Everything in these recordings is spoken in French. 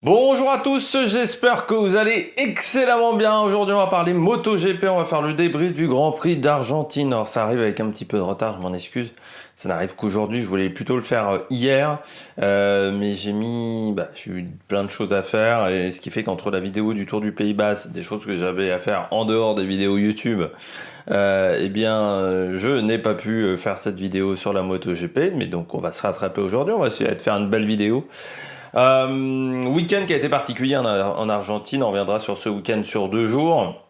Bonjour à tous, j'espère que vous allez excellemment bien. Aujourd'hui, on va parler MotoGP, on va faire le débrief du Grand Prix d'Argentine. Alors, ça arrive avec un petit peu de retard, je m'en excuse. Ça n'arrive qu'aujourd'hui, je voulais plutôt le faire hier, mais j'ai eu plein de choses à faire, et ce qui fait qu'entre la vidéo du Tour du Pays Basque, des choses que j'avais à faire en dehors des vidéos YouTube, je n'ai pas pu faire cette vidéo sur la MotoGP, mais donc on va se rattraper aujourd'hui, on va essayer de faire une belle vidéo. Week-end qui a été particulier en Argentine, on reviendra sur ce week-end sur 2 jours.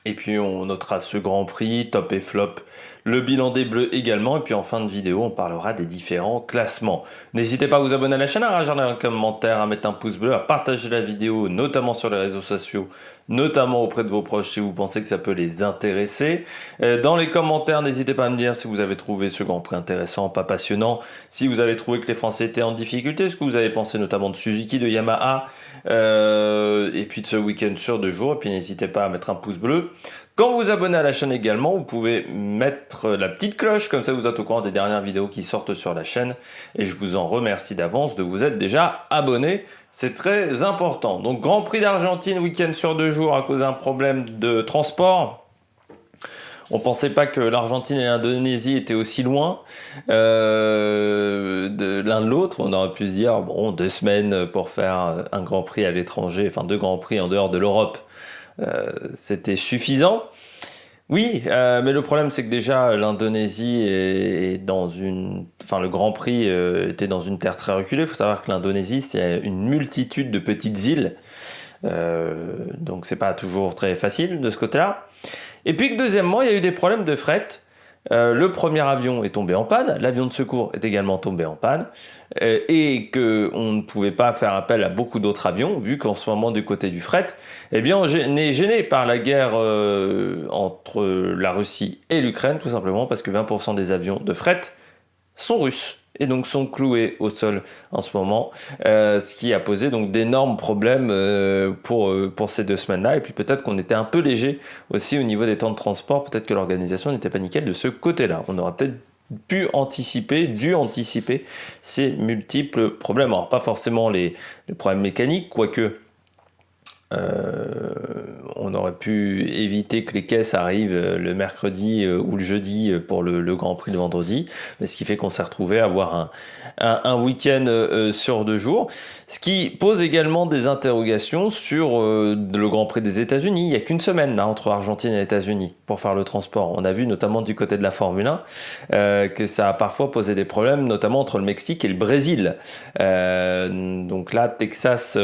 Et puis on notera ce Grand Prix, top et flop, le bilan des Bleus également. Et puis en fin de vidéo, on parlera des différents classements. N'hésitez pas à vous abonner à la chaîne, à rajouter un commentaire, à mettre un pouce bleu, à partager la vidéo, notamment sur les réseaux sociaux, notamment auprès de vos proches si vous pensez que ça peut les intéresser. Dans les commentaires, n'hésitez pas à me dire si vous avez trouvé ce Grand Prix intéressant, pas passionnant, si vous avez trouvé que les Français étaient en difficulté, ce que vous avez pensé notamment de Suzuki, de Yamaha, et puis de ce week-end sur 2 jours. Et puis n'hésitez pas à mettre un pouce bleu. Quand vous vous abonnez à la chaîne également, vous pouvez mettre la petite cloche, comme ça vous êtes au courant des dernières vidéos qui sortent sur la chaîne. Et je vous en remercie d'avance de vous être déjà abonné. C'est très important. Donc Grand Prix d'Argentine, week-end sur 2 jours à cause d'un problème de transport. On pensait pas que l'Argentine et l'Indonésie étaient aussi loin de l'un de l'autre. On aurait pu se dire, bon, 2 semaines pour faire un Grand Prix à l'étranger, enfin 2 Grands Prix en dehors de l'Europe, c'était suffisant. Oui, mais le problème c'est que déjà l'Indonésie est dans une... Enfin le Grand Prix était dans une terre très reculée. Il faut savoir que l'Indonésie c'est une multitude de petites îles. Donc c'est pas toujours très facile de ce côté-là. Et puis que deuxièmement, il y a eu des problèmes de fret. Le premier avion est tombé en panne, l'avion de secours est également tombé en panne, et qu'on ne pouvait pas faire appel à beaucoup d'autres avions, vu qu'en ce moment du côté du fret, eh bien on est gêné par la guerre entre la Russie et l'Ukraine, tout simplement parce que 20% des avions de fret sont russes et donc sont cloués au sol en ce moment, ce qui a posé donc d'énormes problèmes pour ces 2 semaines-là. Et puis peut-être qu'on était un peu léger aussi au niveau des temps de transport, peut-être que l'organisation n'était pas nickel de ce côté-là. On aurait peut-être dû anticiper ces multiples problèmes. Alors pas forcément les problèmes mécaniques, quoique on aurait pu éviter que les caisses arrivent le mercredi ou le jeudi pour le Grand Prix de vendredi, mais ce qui fait qu'on s'est retrouvé à avoir un week-end sur 2 jours, ce qui pose également des interrogations sur le Grand Prix des États-Unis. Il n'y a qu'une semaine là entre Argentine et États-Unis pour faire le transport. On a vu notamment du côté de la Formule 1 que ça a parfois posé des problèmes, notamment entre le Mexique et le Brésil. Donc là, Texas...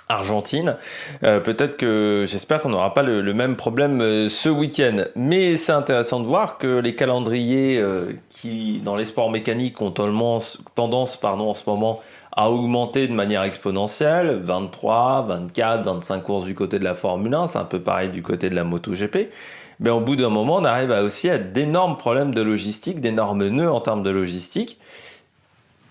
Argentine. Peut-être que j'espère qu'on n'aura pas le même problème ce week-end. Mais c'est intéressant de voir que les calendriers qui, dans les sports mécaniques, ont tendance en ce moment à augmenter de manière exponentielle. 23, 24, 25 courses du côté de la Formule 1, c'est un peu pareil du côté de la MotoGP. Mais au bout d'un moment, on arrive aussi à d'énormes problèmes de logistique, d'énormes nœuds en termes de logistique.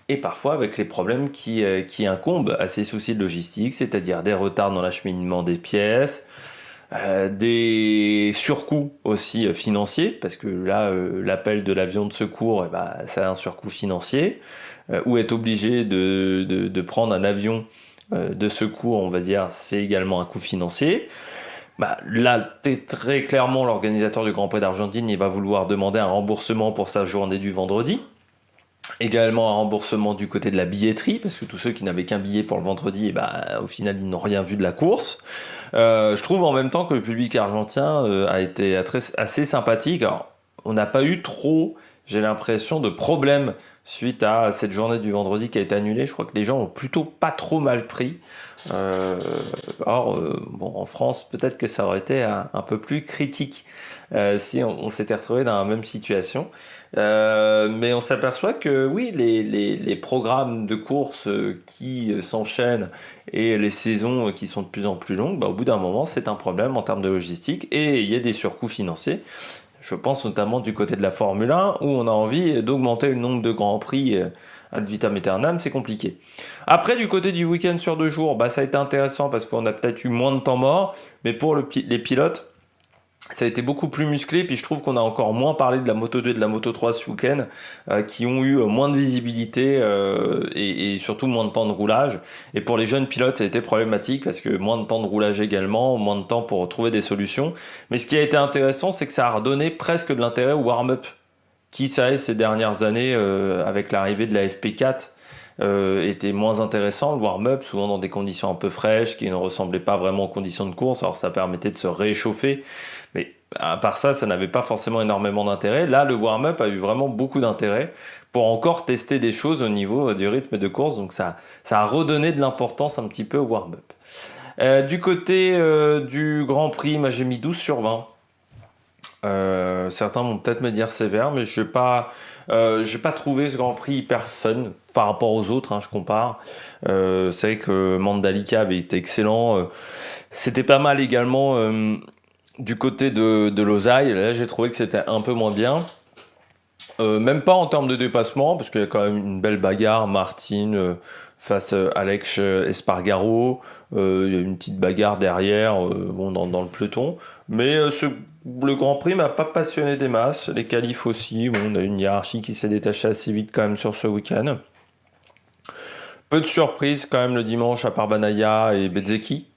Et parfois avec les problèmes qui incombent à ces soucis de logistique, c'est-à-dire des retards dans l'acheminement des pièces, des surcoûts aussi financiers, parce que là, l'appel de l'avion de secours, ça a un surcoût financier, ou être obligé de prendre un avion de secours, on va dire, c'est également un coût financier. Là, très clairement, l'organisateur du Grand Prix d'Argentine, il va vouloir demander un remboursement pour sa journée du vendredi. Également un remboursement du côté de la billetterie, parce que tous ceux qui n'avaient qu'un billet pour le vendredi, au final, ils n'ont rien vu de la course. Je trouve en même temps que le public argentin a été assez sympathique. Alors, on n'a pas eu trop, j'ai l'impression, de problèmes suite à cette journée du vendredi qui a été annulée. Je crois que les gens ont plutôt pas trop mal pris. En France, peut-être que ça aurait été un peu plus critique si on s'était retrouvé dans la même situation. Mais on s'aperçoit que oui, les programmes de courses qui s'enchaînent et les saisons qui sont de plus en plus longues, au bout d'un moment, c'est un problème en termes de logistique et il y a des surcoûts financiers. Je pense notamment du côté de la Formule 1 où on a envie d'augmenter le nombre de grands prix ad vitam aeternam, c'est compliqué. Après, du côté du week-end sur 2 jours, ça a été intéressant parce qu'on a peut-être eu moins de temps mort, mais pour les pilotes, Ça a été beaucoup plus musclé, puis je trouve qu'on a encore moins parlé de la Moto 2 et de la Moto 3 ce week-end, qui ont eu moins de visibilité et surtout moins de temps de roulage. Et pour les jeunes pilotes, ça a été problématique parce que moins de temps de roulage également, moins de temps pour trouver des solutions. Mais ce qui a été intéressant, c'est que ça a redonné presque de l'intérêt au warm-up, qui, ça, ces dernières années, avec l'arrivée de la FP4, était moins intéressant, le warm-up, souvent dans des conditions un peu fraîches, qui ne ressemblaient pas vraiment aux conditions de course. Alors ça permettait de se réchauffer, mais à part ça, ça n'avait pas forcément énormément d'intérêt. Là, le warm-up a eu vraiment beaucoup d'intérêt pour encore tester des choses au niveau du rythme de course, donc ça a redonné de l'importance un petit peu au warm-up. Du côté du Grand Prix, moi j'ai mis 12 sur 20. Certains vont peut-être me dire sévère, mais j'ai pas trouvé ce Grand Prix hyper fun par rapport aux autres, hein, je compare. C'est vrai que Mandalika avait été excellent. C'était pas mal également du côté de Losail. Là, j'ai trouvé que c'était un peu moins bien. Même pas en termes de dépassement, parce qu'il y a quand même une belle bagarre, Martin face à Alex Espargaro. Il y a une petite bagarre derrière, bon, dans le peloton. Mais le Grand Prix m'a pas passionné des masses. Les qualifs aussi. Bon, on a une hiérarchie qui s'est détachée assez vite quand même sur ce week-end. Peu de surprises quand même le dimanche à part Banaya et Bezzecchi,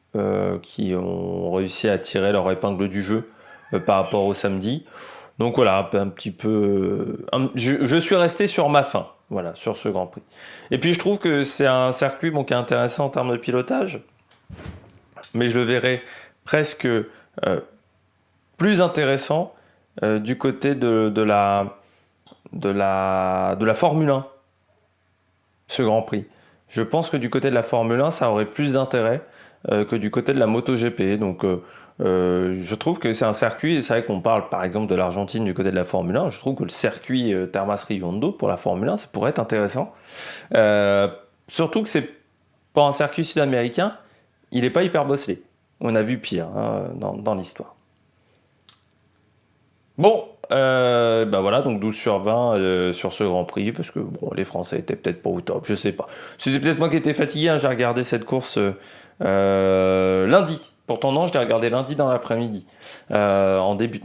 qui ont réussi à tirer leur épingle du jeu par rapport au samedi. Donc voilà, un petit peu. Je suis resté sur ma faim, voilà, sur ce Grand Prix. Et puis je trouve que c'est un circuit bon, qui est intéressant en termes de pilotage, mais je le verrais presque plus intéressant du côté de la Formule 1, ce Grand Prix. Je pense que du côté de la Formule 1, ça aurait plus d'intérêt que du côté de la MotoGP. Donc je trouve que c'est un circuit, et c'est vrai qu'on parle par exemple de l'Argentine du côté de la Formule 1, je trouve que le circuit Termas Riondo pour la Formule 1, ça pourrait être intéressant. Surtout que c'est pour un circuit sud-américain, il n'est pas hyper bosselé. On a vu pire hein, dans l'histoire. Bon, bah voilà, donc 12 sur 20 sur ce Grand Prix, parce que bon, les Français étaient peut-être pas au top, je sais pas. C'était peut-être moi qui étais fatigué, hein, j'ai regardé cette course lundi. Pourtant non, je l'ai regardé lundi dans l'après-midi.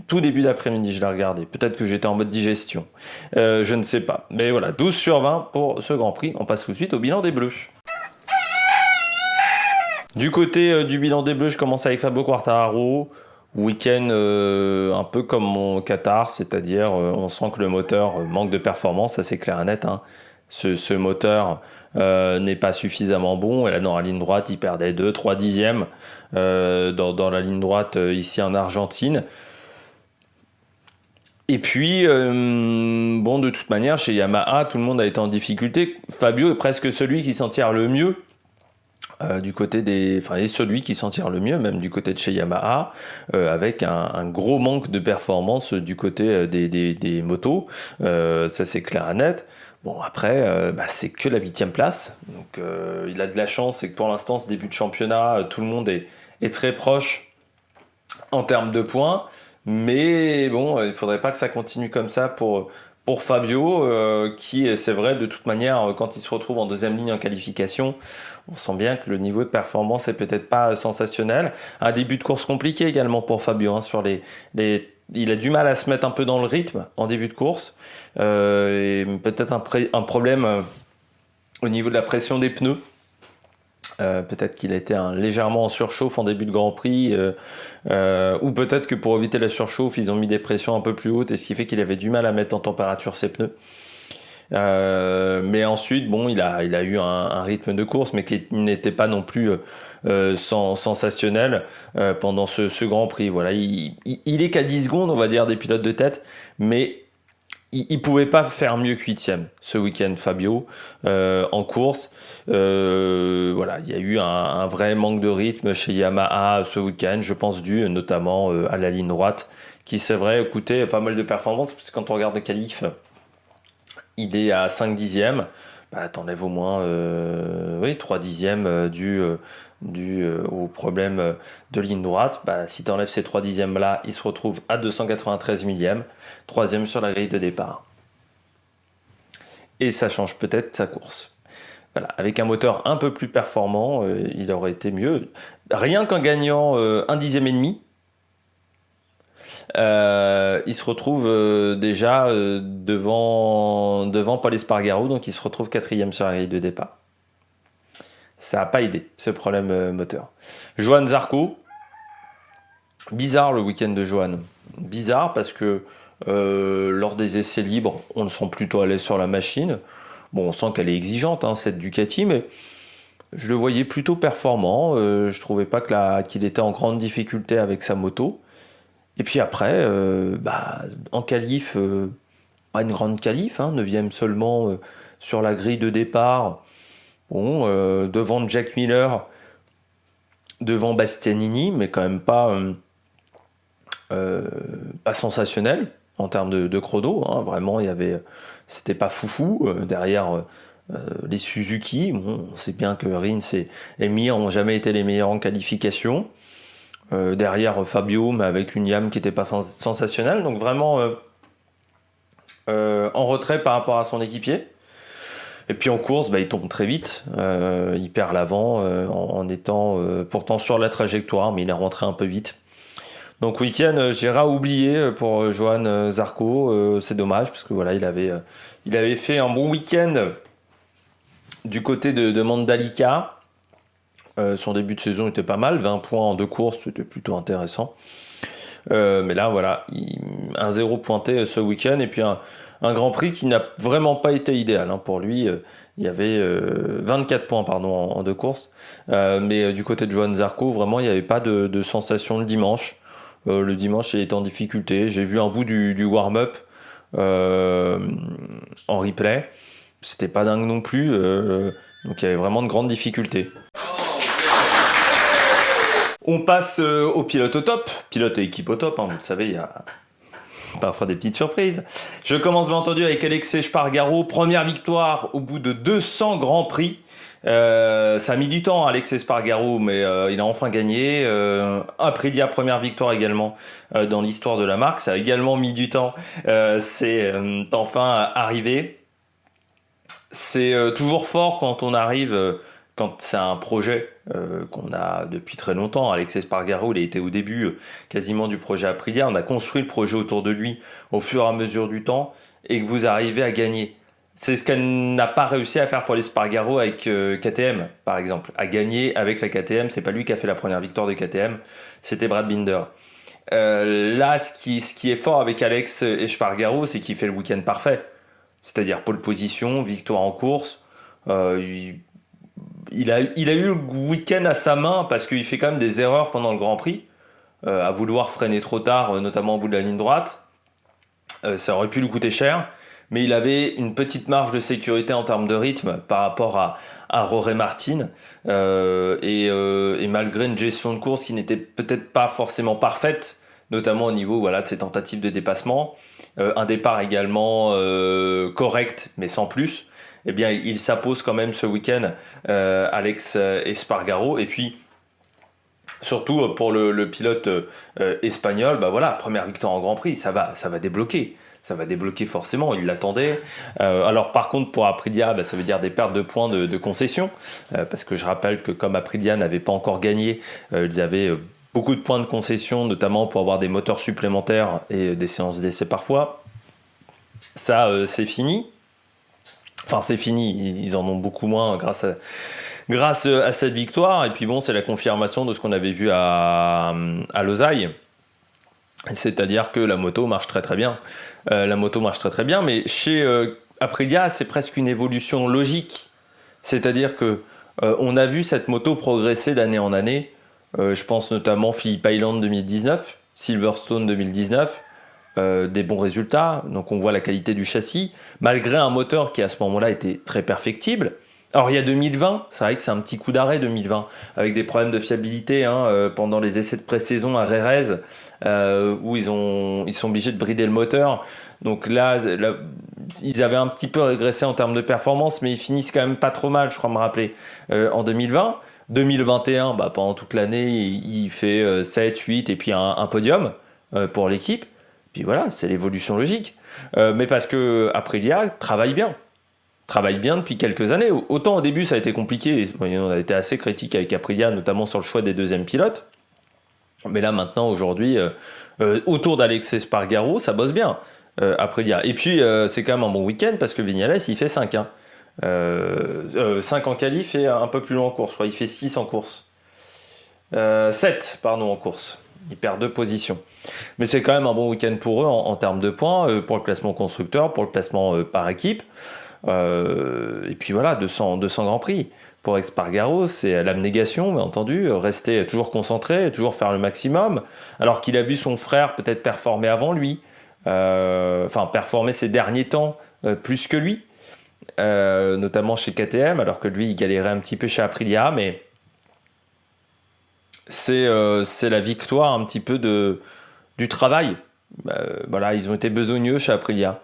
Tout début d'après-midi, je l'ai regardé. Peut-être que j'étais en mode digestion. Je ne sais pas. Mais voilà, 12 sur 20 pour ce Grand Prix. On passe tout de suite au bilan des Bleus. Du côté du bilan des Bleus, je commence avec Fabio Quartararo. Week-end un peu comme mon Qatar, c'est-à-dire on sent que le moteur manque de performance, ça c'est clair et net. Hein. Ce moteur n'est pas suffisamment bon, et là dans la ligne droite il perdait 2-3 dixièmes dans la ligne droite ici en Argentine. Et puis, bon, de toute manière, chez Yamaha, tout le monde a été en difficulté. Fabio est presque celui qui s'en tire le mieux. Du côté et celui qui s'en tire le mieux, même du côté de chez Yamaha, avec un gros manque de performance du côté des motos, ça c'est clair et net. Bon après, c'est que la 8e place, donc il a de la chance, c'est que pour l'instant ce début de championnat, tout le monde est très proche en termes de points, mais bon, il faudrait pas que ça continue comme ça pour Fabio, qui, c'est vrai, de toute manière, quand il se retrouve en deuxième ligne en qualification, on sent bien que le niveau de performance est peut-être pas sensationnel. Un début de course compliqué également pour Fabio. Hein, il a du mal à se mettre un peu dans le rythme en début de course. Et peut-être un problème au niveau de la pression des pneus. Peut-être qu'il a été légèrement en surchauffe en début de Grand Prix, ou peut-être que pour éviter la surchauffe, ils ont mis des pressions un peu plus hautes, et ce qui fait qu'il avait du mal à mettre en température ses pneus. Mais ensuite, bon, il a eu un rythme de course, mais qui n'était pas non plus sensationnel pendant ce Grand Prix. Voilà, il est qu'à 10 secondes, on va dire, des pilotes de tête, mais il pouvait pas faire mieux que 8e ce week-end, Fabio, en course. Voilà, il y a eu un vrai manque de rythme chez Yamaha ce week-end, je pense dû notamment à la ligne droite, qui c'est vrai coûtait pas mal de performance, parce que quand on regarde le qualif, il est à 5 dixièmes, t'enlèves au moins 3 dixièmes dû au problème de ligne droite. Si tu enlèves ces 3 dixièmes là, il se retrouve à 293 millièmes, 3e sur la grille de départ. Et ça change peut-être sa course. Voilà. Avec un moteur un peu plus performant, il aurait été mieux. Rien qu'en gagnant 1 dixième et demi, Il se retrouve déjà devant Paul Espargaro, donc il se retrouve 4e sur la grille de départ. Ça n'a pas aidé, ce problème moteur. Johan Zarco, bizarre le week-end de Johan. Bizarre parce que lors des essais libres, on le sent plutôt à l'aise sur la machine. Bon, on sent qu'elle est exigeante, cette Ducati, mais je le voyais plutôt performant. Je trouvais pas qu'il était en grande difficulté avec sa moto. Et puis après, en qualif, pas une grande qualif, 9e seulement sur la grille de départ. Bon, devant Jack Miller, devant Bastianini, mais quand même pas sensationnel en termes de chrono. Vraiment, c'était pas foufou. Derrière les Suzuki, bon, on sait bien que Rins et Mir n'ont jamais été les meilleurs en qualification. Derrière Fabio, mais avec une Yam qui n'était pas sensationnelle. Donc vraiment en retrait par rapport à son équipier. Et puis en course, il tombe très vite. Il perd l'avant en étant pourtant sur la trajectoire, mais il est rentré un peu vite. Donc week-end, j'irai oublier pour Johan Zarco. C'est dommage, parce que voilà, il avait fait un bon week-end du côté de Mandalika. Son début de saison était pas mal, 20 points en 2 courses, c'était plutôt intéressant. Mais là, voilà, un 0 pointé ce week-end, et puis un Grand Prix qui n'a vraiment pas été idéal. Pour lui, il y avait 24 points en 2 courses. Mais du côté de Johan Zarco, vraiment, il n'y avait pas de sensation le dimanche. Le dimanche, il était en difficulté. J'ai vu un bout du warm-up en replay. C'était pas dingue non plus. Donc il y avait vraiment de grandes difficultés. On passe au pilote au top, pilote et équipe au top, vous le savez, il y a parfois des petites surprises. Je commence bien entendu avec Alexei Espargaro, première victoire au bout de 200 Grands Prix. Ça a mis du temps Alexei Espargaro, mais il a enfin gagné. Aprilia, première victoire également dans l'histoire de la marque, ça a également mis du temps, c'est enfin arrivé. C'est toujours fort quand on arrive... quand c'est un projet qu'on a depuis très longtemps. Alexei Espargaro, il a été au début quasiment du projet Aprilia. On a construit le projet autour de lui au fur et à mesure du temps, et que vous arrivez à gagner. C'est ce qu'elle n'a pas réussi à faire Paul Espargaro avec KTM, par exemple. À gagner avec la KTM, c'est pas lui qui a fait la première victoire de KTM, c'était Brad Binder. Là, ce qui est fort avec Alex Espargaro, c'est qu'il fait le week-end parfait. C'est-à-dire pole position, victoire en course. Il a eu le week-end à sa main parce qu'il fait quand même des erreurs pendant le Grand Prix, à vouloir freiner trop tard, notamment au bout de la ligne droite. Ça aurait pu lui coûter cher, mais il avait une petite marge de sécurité en termes de rythme par rapport à Jorge Martin, et malgré une gestion de course qui n'était peut-être pas forcément parfaite, notamment au niveau de ses tentatives de dépassement, un départ également correct mais sans plus, eh bien, il s'impose quand même ce week-end, Alex Espargaro. Et puis, surtout pour le pilote espagnol, première victoire en Grand Prix, ça va débloquer. Ça va débloquer forcément, il l'attendait. Alors par contre, pour Aprilia, ça veut dire des pertes de points de concession, parce que je rappelle que comme Aprilia n'avait pas encore gagné, ils avaient beaucoup de points de concession, notamment pour avoir des moteurs supplémentaires et des séances d'essai parfois. Ça, c'est fini. Enfin, c'est fini, ils en ont beaucoup moins grâce à cette victoire. Et puis bon, c'est la confirmation de ce qu'on avait vu à Losail. C'est-à-dire que la moto marche très très bien. Mais chez Aprilia, c'est presque une évolution logique. C'est-à-dire que on a vu cette moto progresser d'année en année. Je pense notamment Phillip Island 2019, Silverstone 2019. Des bons résultats, donc on voit la qualité du châssis, malgré un moteur qui à ce moment-là était très perfectible. Alors il y a 2020, c'est vrai que c'est un petit coup d'arrêt 2020, avec des problèmes de fiabilité pendant les essais de pré-saison à Jerez, où ils sont obligés de brider le moteur. Donc là, ils avaient un petit peu régressé en termes de performance, mais ils finissent quand même pas trop mal, je crois me rappeler, en 2020. 2021, pendant toute l'année, il fait 7, 8 et puis un podium pour l'équipe. Puis voilà, c'est l'évolution logique. Mais parce que Aprilia travaille bien depuis quelques années. Autant au début ça a été compliqué, on a été assez critique avec Aprilia, notamment sur le choix des deuxièmes pilotes. Mais là, maintenant, aujourd'hui, autour d'Alexis Espargaro, ça bosse bien, Aprilia. Et puis, c'est quand même un bon week-end parce que Vignales, il fait 5. 5 en qualif et un peu plus loin en course. Je crois il fait 6 en course. 7, pardon, en course. Il perd 2 positions. Mais c'est quand même un bon week-end pour eux en termes de points, pour le classement constructeur, pour le classement par équipe. Et puis voilà, 200 Grands Prix. Pour Espargaro, c'est l'abnégation, bien entendu, rester toujours concentré, toujours faire le maximum, alors qu'il a vu son frère peut-être performer avant lui, performer ces derniers temps plus que lui, notamment chez KTM, alors que lui, il galérait un petit peu chez Aprilia, mais c'est la victoire un petit peu du travail. Voilà, ils ont été besogneux chez Aprilia.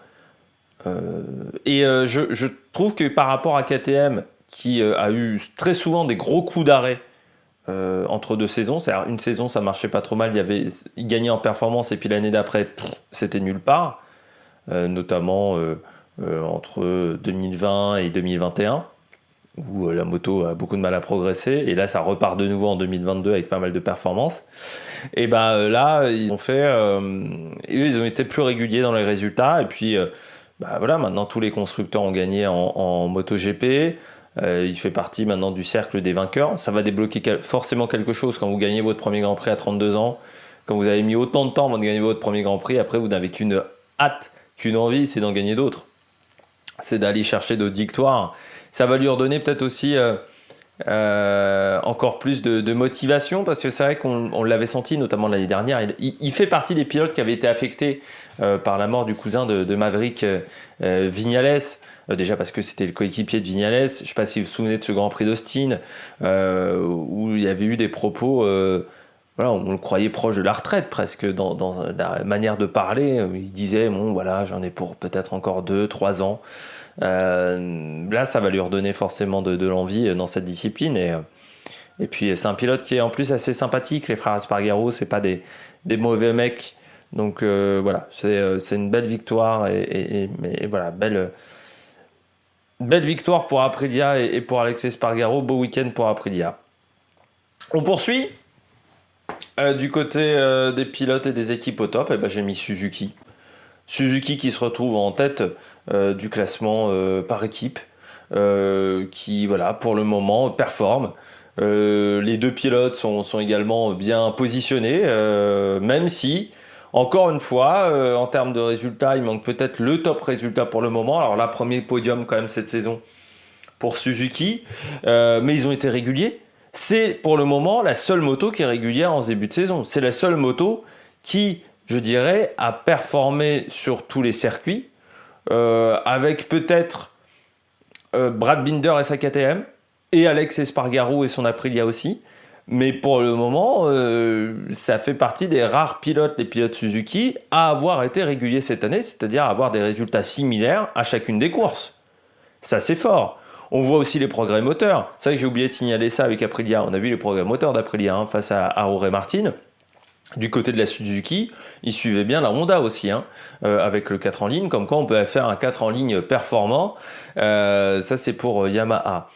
Je trouve que par rapport à KTM, qui a eu très souvent des gros coups d'arrêt entre 2 saisons, c'est-à-dire une saison ça marchait pas trop mal, il gagnait en performance et puis l'année d'après c'était nulle part, notamment entre 2020 et 2021 où la moto a beaucoup de mal à progresser et là ça repart de nouveau en 2022 avec pas mal de performances. Et ben là ils ont été plus réguliers dans les résultats et puis voilà, maintenant tous les constructeurs ont gagné en MotoGP. Il fait partie maintenant du cercle des vainqueurs. Ça va débloquer forcément quelque chose quand vous gagnez votre premier Grand Prix à 32 ans. Quand vous avez mis autant de temps avant de gagner votre premier Grand Prix, après vous n'avez qu'une hâte, qu'une envie, c'est d'en gagner d'autres. C'est d'aller chercher d'autres victoires. Ça va lui redonner peut-être aussi encore plus de motivation parce que c'est vrai qu'on l'avait senti notamment l'année dernière. Il fait partie des pilotes qui avaient été affectés par la mort du cousin de Maverick Viñales. Déjà parce que c'était le coéquipier de Viñales. Je ne sais pas si vous vous souvenez de ce Grand Prix d'Austin où il y avait eu des propos, voilà, on le croyait proche de la retraite presque dans la manière de parler. Il disait bon voilà, j'en ai pour peut-être encore 2-3 ans. Là, ça va lui redonner forcément de l'envie dans cette discipline et puis c'est un pilote qui est en plus assez sympathique. Les frères Espargaro, c'est pas des mauvais mecs. Donc voilà, c'est une belle victoire et voilà, belle victoire pour Aprilia et pour Alexis Espargaro. Beau week-end pour Aprilia. On poursuit du côté des pilotes et des équipes au top. Et ben, j'ai mis Suzuki qui se retrouve en tête du classement par équipe, qui voilà pour le moment performe. Les 2 pilotes sont également bien positionnés, même si encore une fois en termes de résultats il manque peut-être le top résultat pour le moment. Alors là, premier podium quand même cette saison pour Suzuki, mais ils ont été réguliers. C'est pour le moment la seule moto qui est régulière en ce début de saison. C'est la seule moto qui, je dirais, a performé sur tous les circuits, avec peut-être Brad Binder et sa KTM, et Alex Espargaro et son Aprilia aussi. Mais pour le moment, ça fait partie des rares pilotes, les pilotes Suzuki, à avoir été réguliers cette année, c'est-à-dire à avoir des résultats similaires à chacune des courses. Ça, c'est fort. On voit aussi les progrès moteurs. C'est vrai que j'ai oublié de signaler ça avec Aprilia. On a vu les progrès moteurs d'Aprilia face à Jorge Martin. Du côté de la Suzuki, ils suivaient bien la Honda aussi, avec le 4 en ligne, comme quoi on peut faire un 4 en ligne performant. Ça, c'est pour Yamaha.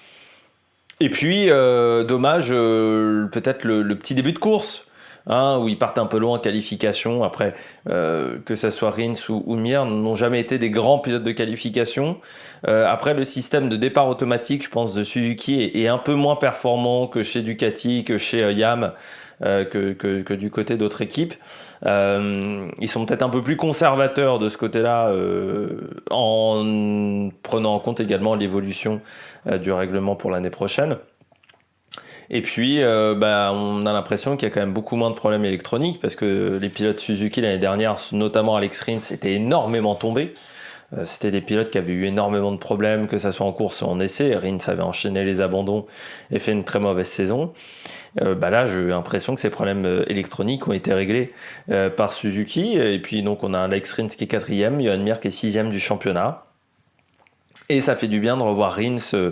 Et puis, dommage, peut-être le petit début de course, où ils partent un peu loin en qualification. Après, que ce soit Rins ou Mir, n'ont jamais été des grands pilotes de qualification. Après, le système de départ automatique, je pense, de Suzuki est un peu moins performant que chez Ducati, que chez Yam. Que du côté d'autres équipes. Ils sont peut-être un peu plus conservateurs de ce côté-là, en prenant en compte également l'évolution du règlement pour l'année prochaine. Et puis, on a l'impression qu'il y a quand même beaucoup moins de problèmes électroniques parce que les pilotes Suzuki l'année dernière, notamment Alex Rins, étaient énormément tombés. C'était des pilotes qui avaient eu énormément de problèmes, que ce soit en course ou en essai. Rins avait enchaîné les abandons et fait une très mauvaise saison. Là, j'ai l'impression que ces problèmes électroniques ont été réglés par Suzuki. Et puis, donc, on a Alex Rins qui est 4e, Johan Mir qui est 6e du championnat. Et ça fait du bien de revoir Rins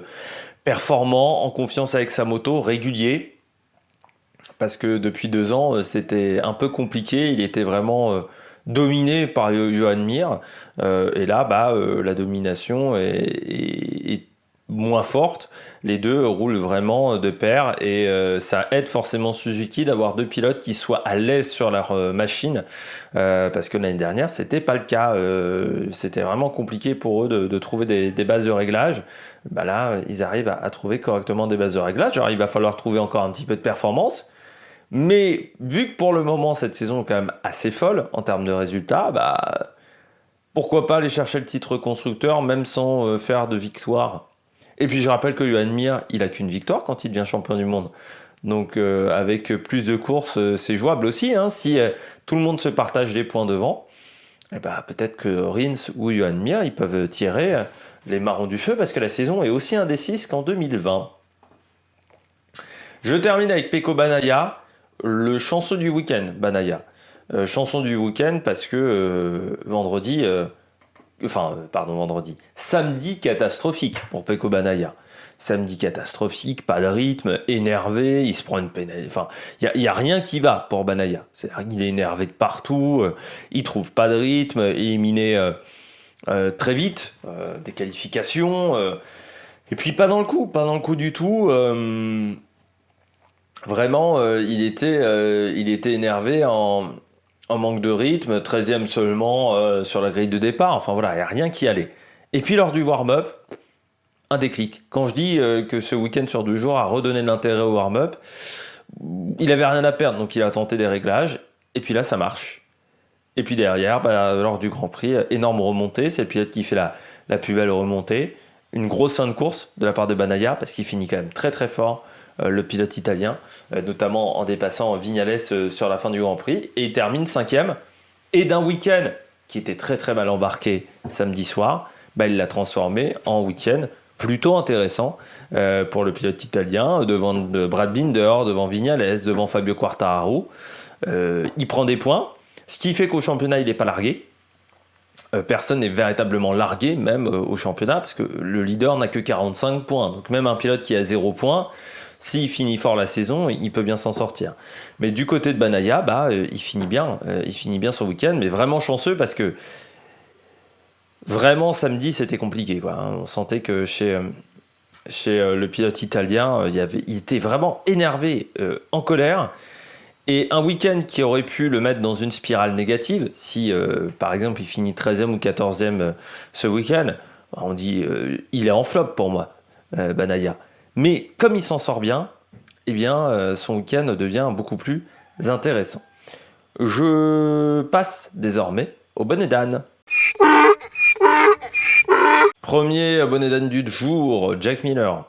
performant, en confiance avec sa moto, régulier. Parce que depuis 2 ans, c'était un peu compliqué. Il était vraiment dominé par Johan Mir. Et là, la domination est moins forte. Les deux roulent vraiment de pair et ça aide forcément Suzuki d'avoir deux pilotes qui soient à l'aise sur leur machine parce que l'année dernière c'était pas le cas. C'était vraiment compliqué pour eux de trouver des bases de réglage. Bah là ils arrivent à trouver correctement des bases de réglage. Alors il va falloir trouver encore un petit peu de performance, mais vu que pour le moment cette saison est quand même assez folle en termes de résultats, bah pourquoi pas aller chercher le titre constructeur même sans faire de victoire. Et puis je rappelle que Johan Mir, il a qu'une victoire quand il devient champion du monde. Donc avec plus de courses, c'est jouable aussi. Hein. Si tout le monde se partage les points devant, eh ben, peut-être que Rins ou Johan Mir, ils peuvent tirer les marrons du feu parce que la saison est aussi indécise qu'en 2020. Je termine avec Pecco Bagnaia, le chanceux du week-end, Bagnaia. Chanson du week-end parce que vendredi... vendredi. Samedi catastrophique pour Pecco Bagnaia. Samedi catastrophique, pas de rythme, énervé, il se prend une pénalité. Enfin, il y a rien qui va pour Bagnaia. Il est énervé de partout, il trouve pas de rythme, éliminé très vite, des qualifications, et puis pas dans le coup du tout. Vraiment, il était énervé en manque de rythme, 13e seulement sur la grille de départ. Enfin voilà, il n'y a rien qui allait. Et puis lors du warm-up, un déclic. Quand je dis que ce week-end sur 2 jours a redonné de l'intérêt au warm-up, il avait rien à perdre, donc il a tenté des réglages. Et puis là, ça marche. Et puis derrière, lors du Grand Prix, énorme remontée. C'est le pilote qui fait la plus belle remontée. Une grosse fin de course de la part de Bagnaia, parce qu'il finit quand même très très fort. Le pilote italien, notamment en dépassant Vignales sur la fin du Grand Prix, et il termine 5e. Et d'un week-end qui était très très mal embarqué samedi soir, il l'a transformé en week-end plutôt intéressant pour le pilote italien, devant Brad Binder, devant Vignales, devant Fabio Quartararo. Il prend des points, ce qui fait qu'au championnat il n'est pas largué. Personne n'est véritablement largué même au championnat, parce que le leader n'a que 45 points, donc même un pilote qui a 0 points, s'il finit fort la saison, il peut bien s'en sortir. Mais du côté de Bagnaia, il finit bien son week-end, mais vraiment chanceux parce que vraiment samedi c'était compliqué, quoi. On sentait que chez le pilote italien, il était vraiment énervé, en colère. Et un week-end qui aurait pu le mettre dans une spirale négative, si par exemple il finit 13e ou 14e ce week-end, on dit il est en flop pour moi, Bagnaia. Mais comme il s'en sort bien, eh bien, son week-end devient beaucoup plus intéressant. Je passe désormais au bonnet d'âne. Premier bonnet d'âne du jour, Jack Miller.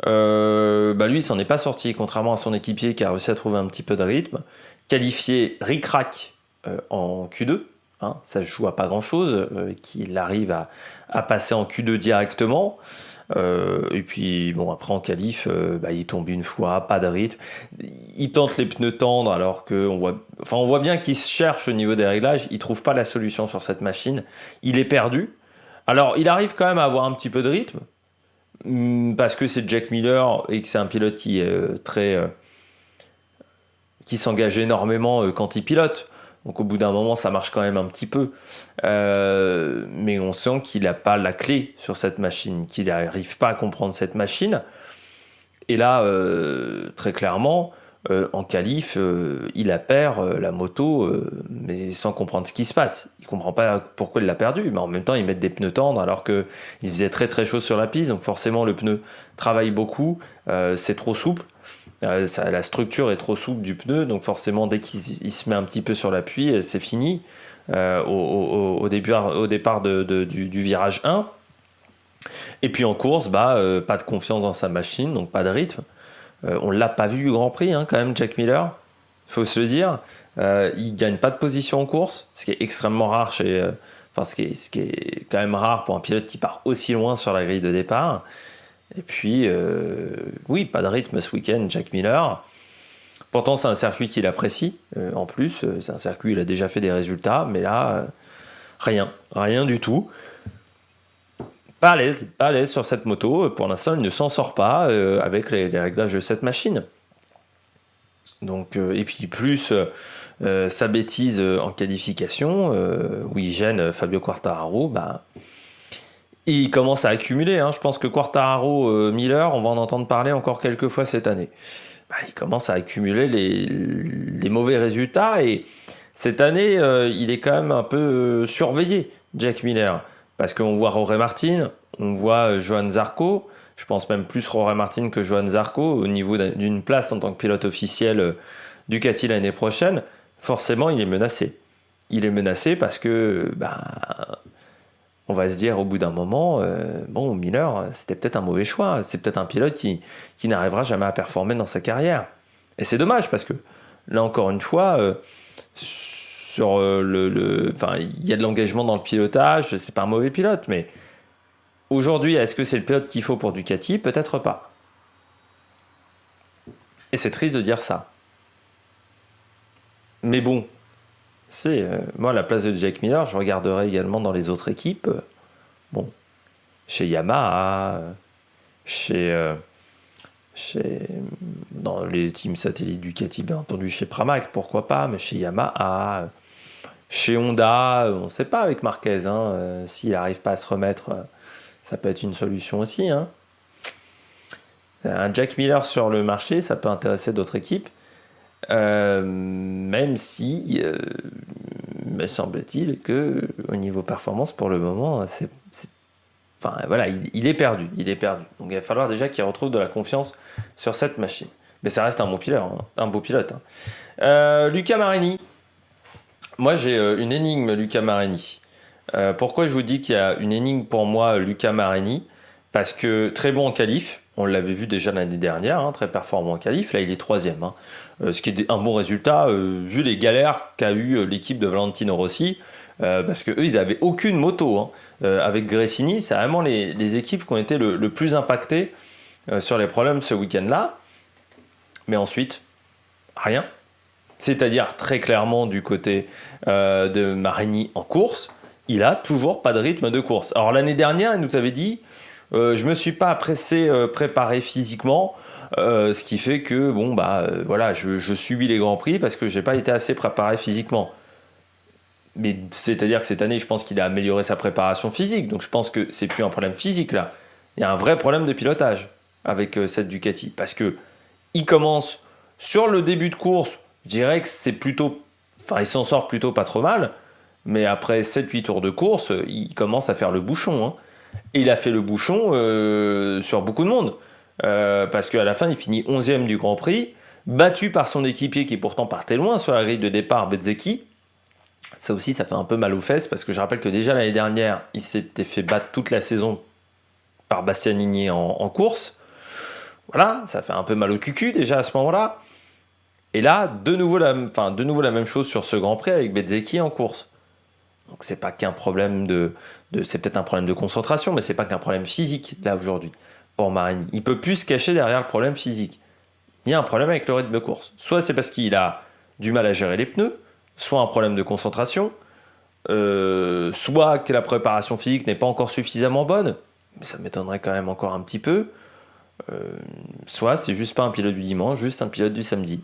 Lui, il s'en est pas sorti, contrairement à son équipier qui a réussi à trouver un petit peu de rythme. Qualifié ric-rac en Q2, hein, ça se joue à pas grand-chose, qu'il arrive à passer en Q2 directement. Et puis bon, après en qualif, il tombe une fois, pas de rythme. Il tente les pneus tendres alors qu'on voit bien qu'il se cherche au niveau des réglages. Il trouve pas la solution sur cette machine. Il est perdu. Alors il arrive quand même à avoir un petit peu de rythme parce que c'est Jack Miller et que c'est un pilote qui est qui s'engage énormément quand il pilote. Donc au bout d'un moment, ça marche quand même un petit peu. Mais on sent qu'il n'a pas la clé sur cette machine, qu'il n'arrive pas à comprendre cette machine. Et là, très clairement, en qualif, il a perd la moto, mais sans comprendre ce qui se passe. Il ne comprend pas pourquoi il l'a perdu, mais en même temps, ils mettent des pneus tendres alors qu'il faisait très très chaud sur la piste. Donc forcément, le pneu travaille beaucoup, c'est trop souple. La structure est trop souple du pneu, donc forcément dès qu'il se met un petit peu sur l'appui, c'est fini au départ du virage 1. Et puis en course, pas de confiance dans sa machine, donc pas de rythme. On ne l'a pas vu du Grand Prix quand même, Jack Miller, il faut se le dire. Il ne gagne pas de position en course, ce qui est extrêmement rare ce qui est quand même rare pour un pilote qui part aussi loin sur la grille de départ. Et puis, oui, pas de rythme ce week-end, Jack Miller. Pourtant, c'est un circuit qu'il apprécie. En plus, c'est un circuit où il a déjà fait des résultats. Mais là, rien du tout. Pas à l'aise sur cette moto. Pour l'instant, il ne s'en sort pas avec les réglages de cette machine. Donc, et puis, plus sa bêtise en qualification, où il gêne Fabio Quartararo, il commence à accumuler. Hein. Je pense que Quartararo, Miller, on va en entendre parler encore quelques fois cette année. Bah, il commence à accumuler les mauvais résultats et cette année, il est quand même un peu surveillé, Jack Miller. Parce qu'on voit Jorge Martin, on voit Johann Zarco. Je pense même plus Jorge Martin que Johann Zarco au niveau d'une place en tant que pilote officiel Ducati l'année prochaine. Forcément, il est menacé. Il est menacé parce que, bah, on va se dire au bout d'un moment, bon, Miller, c'était peut-être un mauvais choix. C'est peut-être un pilote qui n'arrivera jamais à performer dans sa carrière. Et c'est dommage parce que, là encore une fois, sur enfin, il y a de l'engagement dans le pilotage, c'est pas un mauvais pilote, mais aujourd'hui, est-ce que c'est le pilote qu'il faut pour Ducati? Peut-être pas. Et c'est triste de dire ça. Mais bon, moi, à la place de Jack Miller, je regarderai également dans les autres équipes. Bon, chez Yamaha, chez, euh, dans les teams satellites Ducati, bien entendu, chez Pramac, pourquoi pas, mais chez Yamaha, chez Honda, on ne sait pas avec Marquez, hein, s'il n'arrive pas à se remettre, ça peut être une solution aussi. Hein. Un Jack Miller sur le marché, ça peut intéresser d'autres équipes. Même si, me semble-t-il que au niveau performance, pour le moment, enfin voilà, il est perdu, il est perdu. Donc il va falloir déjà qu'il retrouve de la confiance sur cette machine. Mais ça reste un bon pilote, hein, un beau pilote. Hein. Luca Marini. Moi, j'ai une énigme, Luca Marini. Pourquoi je vous dis qu'il y a une énigme pour moi, Luca Marini? Parce que très bon en qualif, on l'avait vu déjà l'année dernière, hein, très performant en qualif, là il est troisième. Hein. Ce qui est un bon résultat, vu les galères qu'a eu l'équipe de Valentino Rossi, parce qu'eux, ils n'avaient aucune moto. Hein. Avec Gresini, c'est vraiment les équipes qui ont été le plus impactées sur les problèmes ce week-end-là. Mais ensuite, rien. C'est-à-dire très clairement du côté de Marini en course, il a toujours pas de rythme de course. Alors l'année dernière, il nous avait dit je me suis pas pressé préparé physiquement, ce qui fait que bon bah voilà, je subis les grands prix parce que j'ai pas été assez préparé physiquement. Mais c'est-à-dire que cette année, je pense qu'il a amélioré sa préparation physique, donc je pense que c'est plus un problème physique là. Il y a un vrai problème de pilotage avec cette Ducati parce que il commence sur le début de course, je dirais que c'est plutôt, enfin il s'en sort plutôt pas trop mal, mais après 7-8 tours de course, il commence à faire le bouchon. Hein. Et il a fait le bouchon sur beaucoup de monde. Parce qu'à la fin, il finit 11e du Grand Prix, battu par son équipier qui pourtant partait loin sur la grille de départ, Bezzecchi. Ça aussi, ça fait un peu mal aux fesses, parce que je rappelle que déjà l'année dernière, il s'était fait battre toute la saison par Bastianini en course. Voilà, ça fait un peu mal au cucu déjà à ce moment-là. Et là, de nouveau la même chose sur ce Grand Prix avec Bezzecchi en course. Donc c'est pas qu'un problème c'est peut-être un problème de concentration, mais c'est pas qu'un problème physique là aujourd'hui pour Marini. Il peut plus se cacher derrière le problème physique. Il y a un problème avec le rythme de course. Soit c'est parce qu'il a du mal à gérer les pneus, soit un problème de concentration, soit que la préparation physique n'est pas encore suffisamment bonne, mais ça m'étonnerait quand même encore un petit peu. Soit c'est juste pas un pilote du dimanche, juste un pilote du samedi.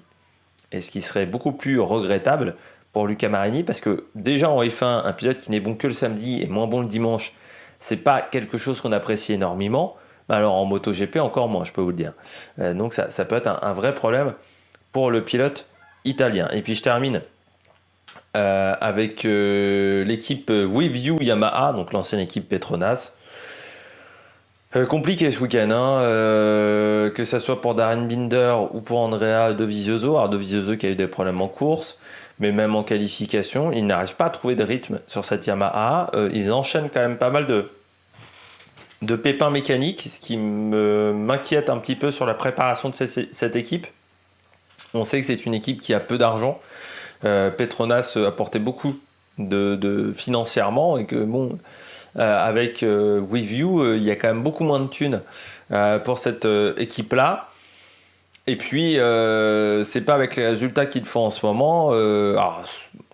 Et ce qui serait beaucoup plus regrettable pour Luca Marini, parce que déjà en F1, un pilote qui n'est bon que le samedi et moins bon le dimanche, c'est pas quelque chose qu'on apprécie énormément. Mais alors en MotoGP, encore moins, je peux vous le dire. Donc ça peut être un vrai problème pour le pilote italien. Et puis je termine avec l'équipe Waveview Yamaha, donc l'ancienne équipe Petronas. Compliqué ce week-end, hein, que ce soit pour Darren Binder ou pour Andrea Dovizioso. Alors Dovizioso qui a eu des problèmes en course, mais même en qualification, ils n'arrivent pas à trouver de rythme sur cette Yamaha. Ils enchaînent quand même pas mal de pépins mécaniques, ce qui m'inquiète un petit peu sur la préparation de cette équipe. On sait que c'est une équipe qui a peu d'argent. Petronas apportait beaucoup de financièrement et que bon... avec Waveview, il y a quand même beaucoup moins de thunes pour cette équipe-là. Et puis, c'est pas avec les résultats qu'ils font en ce moment, alors,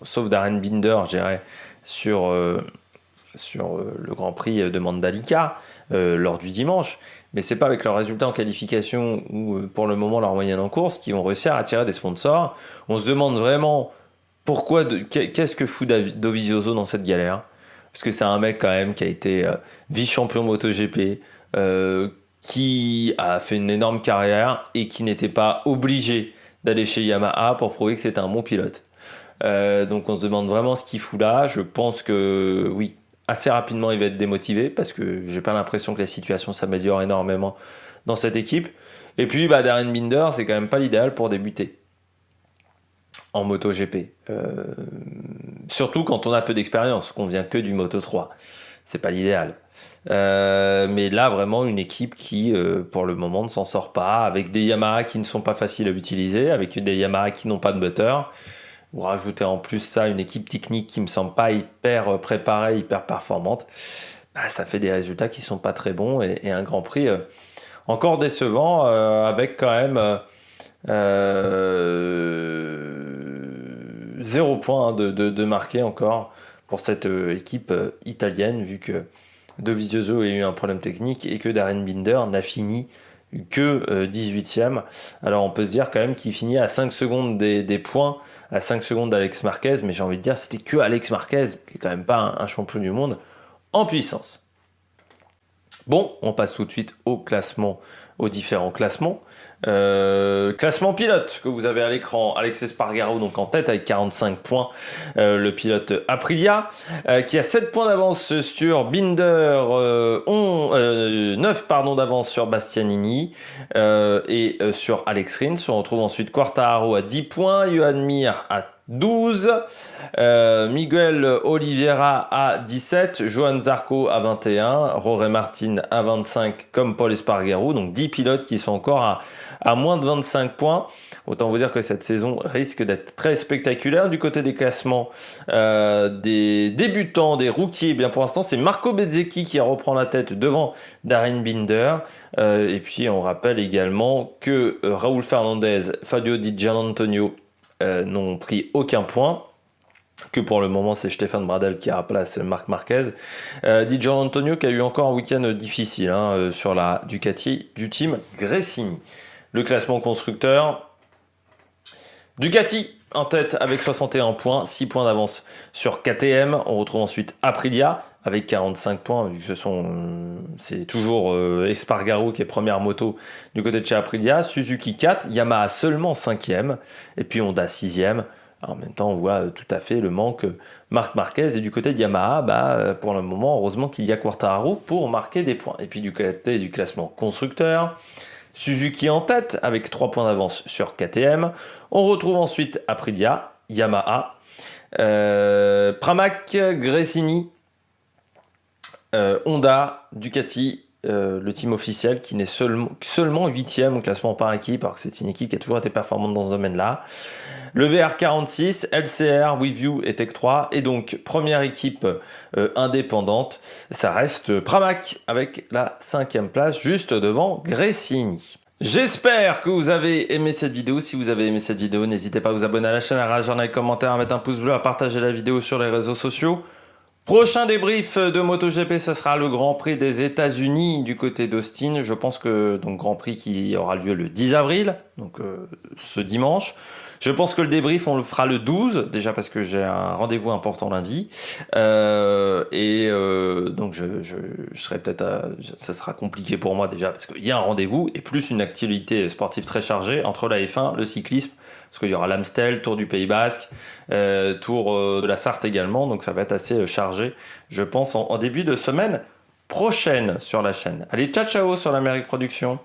sauf Darren Binder, je dirais, sur le Grand Prix de Mandalika lors du dimanche. Mais c'est pas avec leurs résultats en qualification ou pour le moment leur moyenne en course qu'ils vont réussir à attirer des sponsors. On se demande vraiment pourquoi, qu'est-ce que fout Dovizioso dans cette galère. parce que c'est un mec quand même qui a été vice-champion MotoGP, qui a fait une énorme carrière et qui n'était pas obligé d'aller chez Yamaha pour prouver que c'était un bon pilote. Donc on se demande vraiment ce qu'il fout là. Je pense que oui, assez rapidement il va être démotivé parce que j'ai pas l'impression que la situation s'améliore énormément dans cette équipe. Et puis Darryn Binder, c'est quand même pas l'idéal pour débuter en MotoGP. Surtout quand on a peu d'expérience, qu'on vient que du Moto3. C'est pas l'idéal. Mais là, vraiment, une équipe qui, pour le moment, ne s'en sort pas, avec des Yamaha qui ne sont pas faciles à utiliser, avec des Yamaha qui n'ont pas de moteur. Vous rajoutez en plus ça, une équipe technique qui me semble pas hyper préparée, hyper performante. Ça fait des résultats qui sont pas très bons et un Grand Prix encore décevant, avec quand même 0 point de marqué encore pour cette équipe italienne, vu que Dovizioso a eu un problème technique et que Darryn Binder n'a fini que 18e. Alors on peut se dire quand même qu'il finit à 5 secondes des points, à 5 secondes d'Alex Marquez, mais j'ai envie de dire c'était que Alex Marquez, qui est quand même pas un champion du monde en puissance. Bon, on passe tout de suite au classement, aux différents classements. Classement pilote que vous avez à l'écran, Alex Espargaro donc en tête avec 45 points, le pilote Aprilia, qui a 7 points d'avance sur Binder, 9 d'avance sur Bastianini et sur Alex Rins. On retrouve ensuite Quartararo à 10 points, Joan Mir à 12, Miguel Oliveira à 17, Johan Zarco à 21, Jorge Martin à 25 comme Pol Espargaro, donc 10 pilotes qui sont encore à moins de 25 points. Autant vous dire que cette saison risque d'être très spectaculaire. Du côté des classements des débutants, des rookies, bien pour l'instant c'est Marco Bezzecchi qui reprend la tête devant Darryn Binder. Et puis on rappelle également que Raúl Fernandez, Fabio Di Gianantonio n'ont pris aucun point, que pour le moment c'est Stéphane Bradel qui remplace Marc Marquez. Di Gianantonio qui a eu encore un week-end difficile sur la Ducati du team Gresini. Le classement constructeur, Ducati en tête avec 61 points, 6 points d'avance sur KTM. On retrouve ensuite Aprilia avec 45 points, vu que c'est toujours Espargaro qui est première moto du côté de chez Aprilia. Suzuki 4, Yamaha seulement 5e, et puis Honda 6e. En même temps, on voit tout à fait le manque Marc Marquez. Et du côté de Yamaha, pour le moment, heureusement qu'il y a Quartararo pour marquer des points. Et puis du côté du classement constructeur, Suzuki en tête avec 3 points d'avance sur KTM. On retrouve ensuite Aprilia, Yamaha, Pramac, Gresini, Honda, Ducati, le team officiel qui n'est seulement 8e au classement par équipe, alors que c'est une équipe qui a toujours été performante dans ce domaine-là. Le VR46, LCR, WeView et Tech3, et donc première équipe indépendante, ça reste Pramac avec la 5e place, juste devant Gresini. J'espère que vous avez aimé cette vidéo. Si vous avez aimé cette vidéo, n'hésitez pas à vous abonner à la chaîne, à réagir dans les commentaires, à mettre un pouce bleu, à partager la vidéo sur les réseaux sociaux. Prochain débrief de MotoGP, ce sera le Grand Prix des États-Unis du côté d'Austin. Je pense que donc Grand Prix qui aura lieu le 10 avril, donc ce dimanche. Je pense que le débrief, on le fera le 12, déjà parce que j'ai un rendez-vous important lundi. Donc je serai peut-être... ça sera compliqué pour moi déjà parce qu'il y a un rendez-vous et plus une activité sportive très chargée entre la F1, le cyclisme, parce qu'il y aura l'Amstel, Tour du Pays Basque, Tour de la Sarthe également. Donc ça va être assez chargé, je pense, en début de semaine prochaine sur la chaîne. Allez, ciao ciao sur l'Amérique Production.